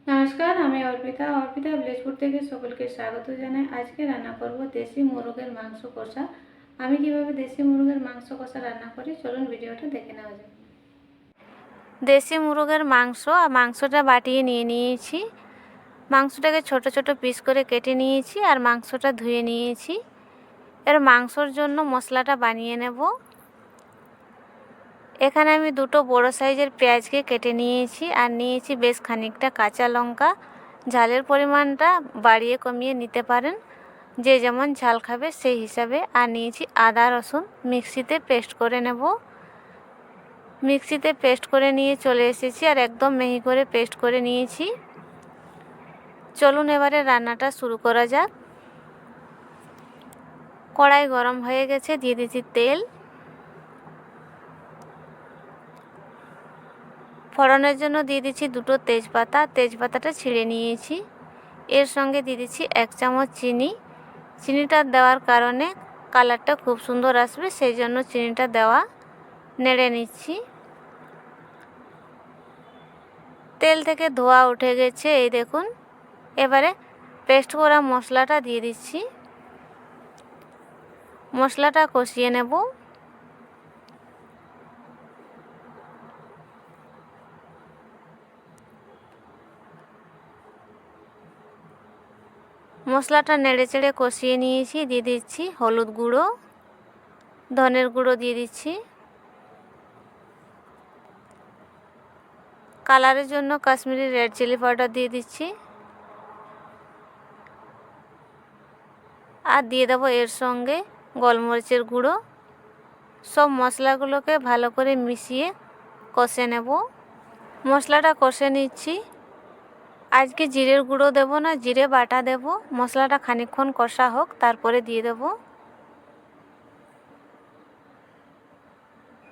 নমস্কার, আমি অর্পিতা ভিলেজপুর থেকে সকলকে স্বাগত জানাই। আজকে রান্না করব দেশি মুরগের মাংস কষা। আমি কিভাবে দেশি মুরগের মাংস কষা রান্না করি চলুন ভিডিওটা দেখে নেওয়া যাক। দেশি মুরগের মাংসটা বাটিয়ে নিয়েছি। মাংসটাকে ছোট ছোট পিস করে কেটে নিয়েছি আর মাংসটা ধুয়ে নিয়েছি। এর মাংসর জন্য মশলাটা বানিয়ে নেব। এখানে আমি দুটো বড় সাইজের পেঁয়াজকে কেটে নিয়েছি আর নিয়েছি বেশ খানিকটা কাঁচা লঙ্কা। ঝালের পরিমাণটা বাড়িয়ে কমিয়ে নিতে পারেন, যে যেমন ঝাল খাবে সেই হিসাবে। আর নিয়েছি আদা রসুন, মিক্সিতে পেস্ট করে নেব। মিক্সিতে পেস্ট করে নিয়ে চলে এসেছি আর একদম মিহি করে পেস্ট করে নিয়েছি। চলুন এবারে রান্নাটা শুরু করা যাক। কড়াই গরম হয়ে গেছে, দিয়ে দিচ্ছি তেল। ফোড়নের জন্য দিয়ে দিচ্ছি দুটো তেজপাতা। তেজপাতাটা ছিঁড়ে নিয়েছি। এর সঙ্গে দিয়ে দিচ্ছি 1 চামচ চিনি। চিনিটা দেওয়ার কারণে কালারটা খুব সুন্দর আসবে, সেই জন্য চিনিটা দেওয়া। নেড়ে নিচ্ছি। তেল থেকে ধোয়া উঠে গেছে, এই দেখুন। এবারে পেস্ট করা মশলাটা দিয়ে দিচ্ছি। মশলাটা কষিয়ে নেব। মশলাটা নেড়ে চেড়ে কষিয়ে নিয়েছি। দিয়ে দিচ্ছি হলুদ গুঁড়ো, ধনের গুঁড়ো দিয়ে দিচ্ছি। কালারের জন্য কাশ্মীরি রেড চিলি পাউডার দিয়ে দিচ্ছি। আর দিয়ে দেবো এর সঙ্গে গোলমরিচের গুঁড়ো। সব মশলাগুলোকে ভালো করে মিশিয়ে কষে নেব। মশলাটা কষে নিচ্ছি। আজকে জিরের গুঁড়ো দেব না, জিরে বাটা দেব। মশলাটা খানিকক্ষণ কষা হোক, তারপরে দিয়ে দেব।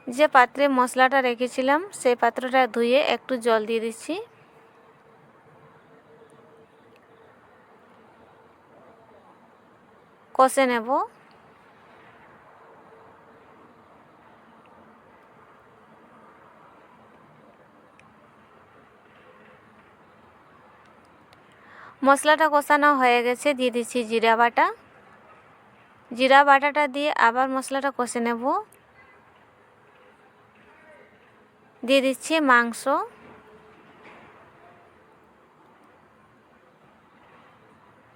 যে পাত্রে মশলাটা রেখেছিলাম সেই পাত্রটা ধুয়ে একটু জল দিয়ে দিচ্ছি। কষে নেব। মশলাটা কষানো হয়ে গেছে, দিয়ে দিচ্ছি জিরা বাটা। জিরা বাটাটা দিয়ে আবার মশলাটা কষে নেব। দিয়ে দিচ্ছি মাংস।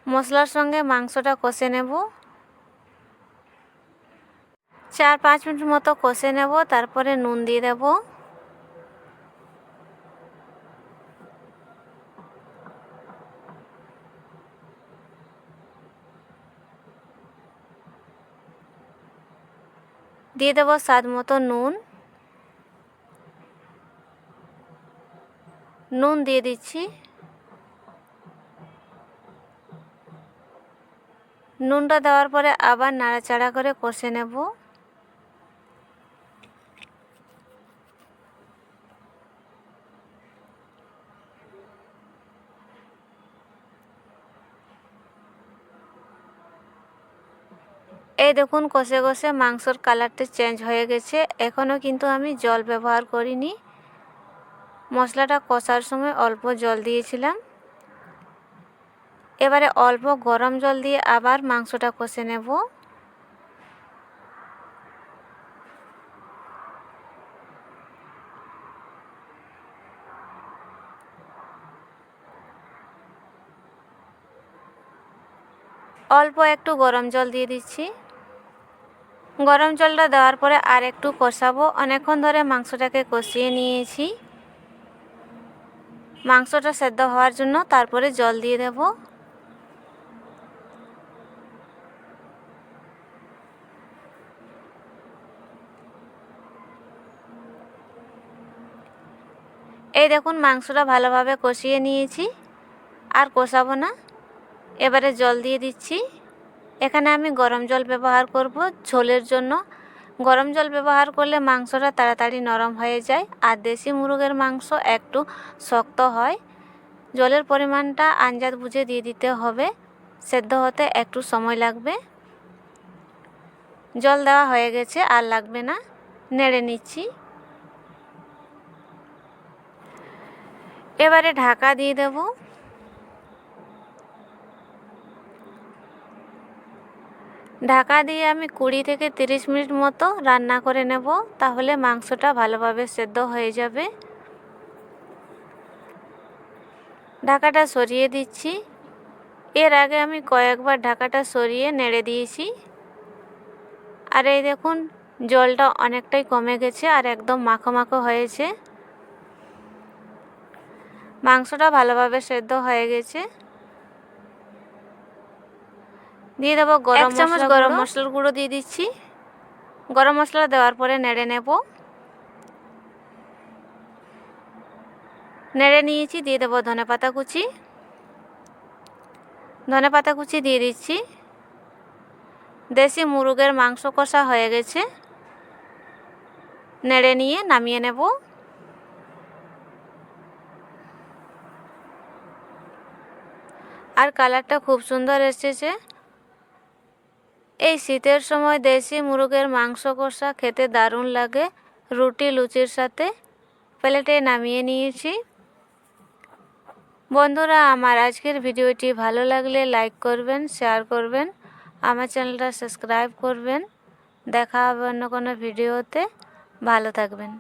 মশলার সঙ্গে মাংসটা কষে নেব। 4-5 মিনিট মতো কষে নেব, তারপরে নুন দিয়ে দেব। দিয়ে দেব স্বাদ মতো নুন। নুন দিয়ে দিচ্ছি। নুনটা দেওয়ার পরে আবার নাড়াচাড়া করে কষে নেব। এই দেখুন কষে কষে মাংসর কালারটা চেঞ্জ হয়ে গেছে। এখনও কিন্তু আমি জল ব্যবহার করিনি। মশলাটা কষার সময় অল্প জল দিয়েছিলাম। এবারে অল্প গরম জল দিয়ে আবার মাংসটা কষে নেব। অল্প একটু গরম জল দিয়ে দিচ্ছি। গরম জলটা দেওয়ার পরে আর একটু কষাবো। অনেকক্ষণ ধরে মাংসটাকে কষিয়ে নিয়েছি। মাংসটা সেদ্ধ হওয়ার জন্য তারপরে জল দিয়ে দেব। এই দেখুন মাংসটা ভালোভাবে কষিয়ে নিয়েছি, আর কষাবো না। এবারে জল দিয়ে দিচ্ছি। এখানে আমি গরম জল ব্যবহার করব ঝোলের জন্য। গরম জল ব্যবহার করলে মাংসটা তাড়াতাড়ি নরম হয়ে যায়, আর দেশি মুরগের মাংস একটু শক্ত হয়। জলের পরিমাণটা আন্দাজ বুঝে দিয়ে দিতে হবে, সেদ্ধ হতে একটু সময় লাগবে। জল দেওয়া হয়ে গেছে, আর লাগবে না। নেড়ে নিচ্ছি। এবারে ঢাকা দিয়ে দেব। ঢাকা দিয়ে আমি 20 থেকে 30 মিনিট মতো রান্না করে নেব, তাহলে মাংসটা ভালোভাবে সেদ্ধ হয়ে যাবে। ঢাকাটা সরিয়ে দিচ্ছি। এর আগে আমি কয়েকবার ঢাকাটা সরিয়ে নেড়ে দিয়েছি। আর এই দেখুন জলটা অনেকটাই কমে গেছে আর একদম মাখো মাখো হয়েছে। মাংসটা ভালোভাবে সেদ্ধ হয়ে গেছে। দিয়ে দেবো গরম মশলার গুঁড়ো দিয়ে দিচ্ছি। গরম মশলা দেওয়ার পরে নেড়ে নেব। নেড়ে নিয়েছি। দিয়ে দেবো ধনেপাতা কুচি। ধনেপাতা কুচি দিয়ে দিচ্ছি। দেশি মুরগের মাংস কষা হয়ে গেছে। নেড়ে নিয়ে নামিয়ে নেব। আর কালারটা খুব সুন্দর এসেছে। এই শীতের সময় দেশি মুরগের মাংস কষা খেতে দারুণ লাগে রুটি লুচির সাথে। প্লেটে নামিয়ে নিয়েছি। বন্ধুরা, আমার আজকের ভিডিওটি ভালো লাগলে লাইক করবেন, শেয়ার করবেন, আমার চ্যানেলটা সাবস্ক্রাইব করবেন। দেখা হবে অন্য কোনো ভিডিওতে। ভালো থাকবেন।